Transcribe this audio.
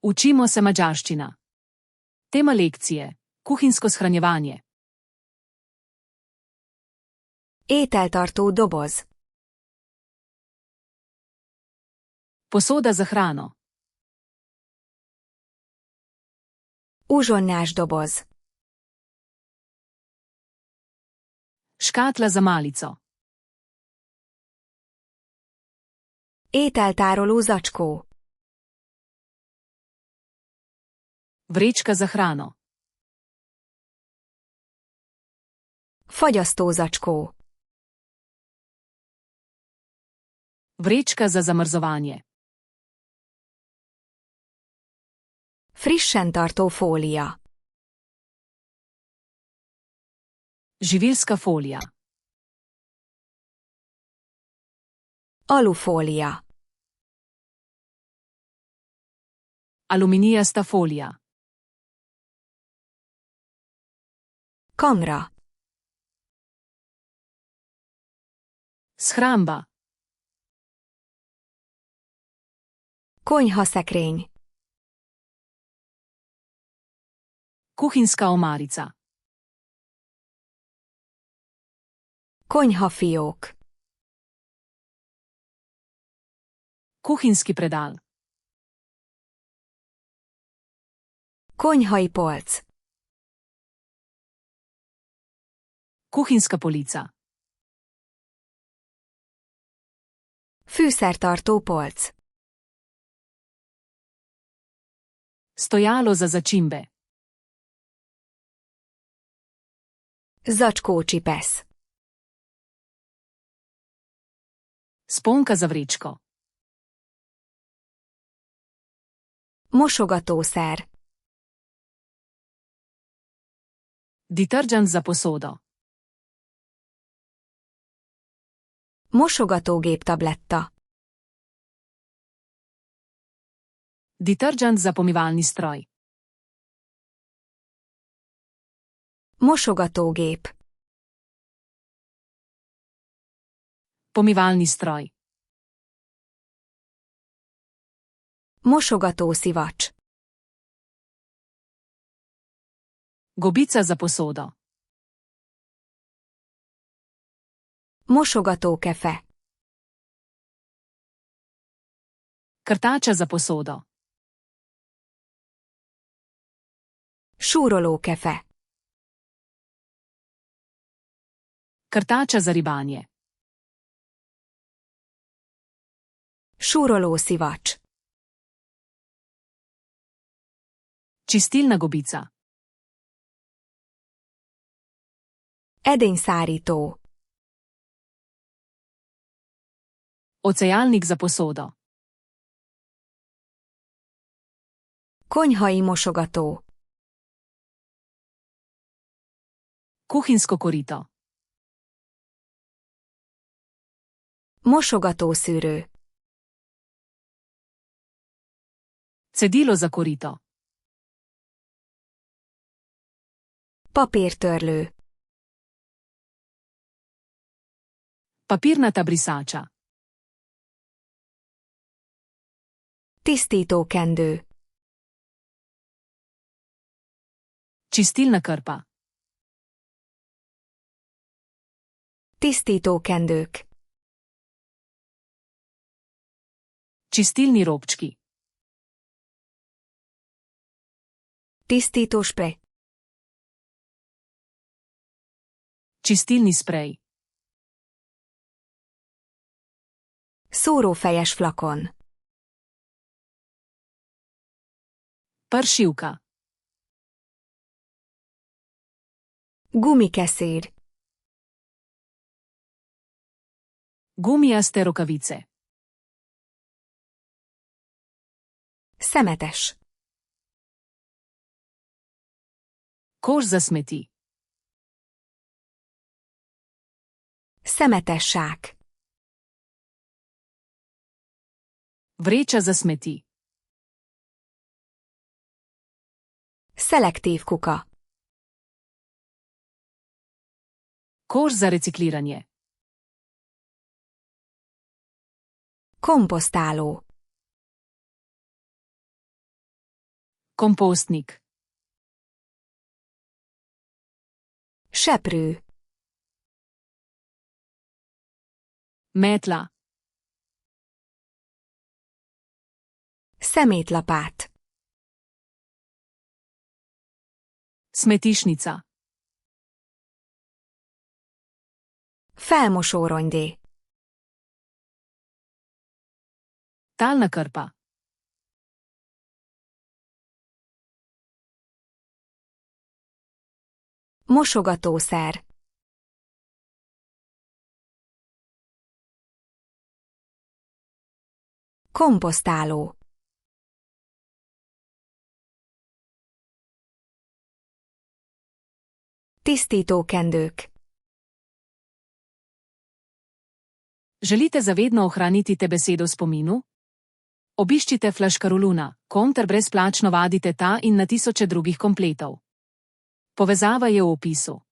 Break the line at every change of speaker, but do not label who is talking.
Učimo se madžarščina. Tema lekcije: kuhinjsko shranjevanje.
Ételtartó doboz.
Posoda za hrano.
Uzsonnás doboz.
Škatla za malico.
Ételtároló zacskó.
Vrečka za hrano.
Fagyasztó zacskó.
Vrečka za zamrzovanje.
Frissen tartó fólia.
Živilska folija.
Alufólia.
Aluminijasta folija.
Kamra.
Shramba.
Konyhaszekrény.
Kuhinjska omarica.
Konyhafiók.
Kuhinjski predal.
Konyhai polc.
Kuhinjska polica.
Fűszertartó polc.
Stojalo za začimbe.
Zacskócsipesz.
Sponka za vrečko.
Mosogatószer.
Detergent za posodo.
Mosogatógép tabletta.
Detergent za pomivalni stroj.
Mosogatógép.
Pomivalni stroj.
Mosogatószivacs.
Gobica za posodo.
Mosogatókefe.
Krtača za posodo.
Súrolókefe.
Krtača za ribanje.
Súrolószivacs.
Čistilna gobica.
Edényszárító.
Ocejalnik za posodo.
Konyhai mosogató.
Kuhinjsko korito.
Mosogatószűrő.
Cedilo za korito.
Papírtörlő.
Papirnata brisača.
Tisztítókendő.
Čistilna krpa.
Tisztítókendők.
Čistilni robčki.
Tisztítósprej.
Čistilni sprej.
Szórófejes flakon.
Pršilka.
Gumikeszér.
Gumijaste rokavice.
Szemetes.
Koš za smeti.
Szemetes sák.
Vreča za smeti.
Szelektív kuka.
Koš za recikliranje.
Komposztáló.
Kompostnik.
Seprő.
Metla.
Szemétlapát.
Smetišnica.
Felmosóronydé.
Talna krpa.
Mosogatószer. Komposztáló. Tisztítókendők.
Želite zavedno ohraniti te besedo v spominu? Obiščite Flaškaroluna, ter brezplačno vadite ta in na tisoče drugih kompletov. Povezava je v opisu.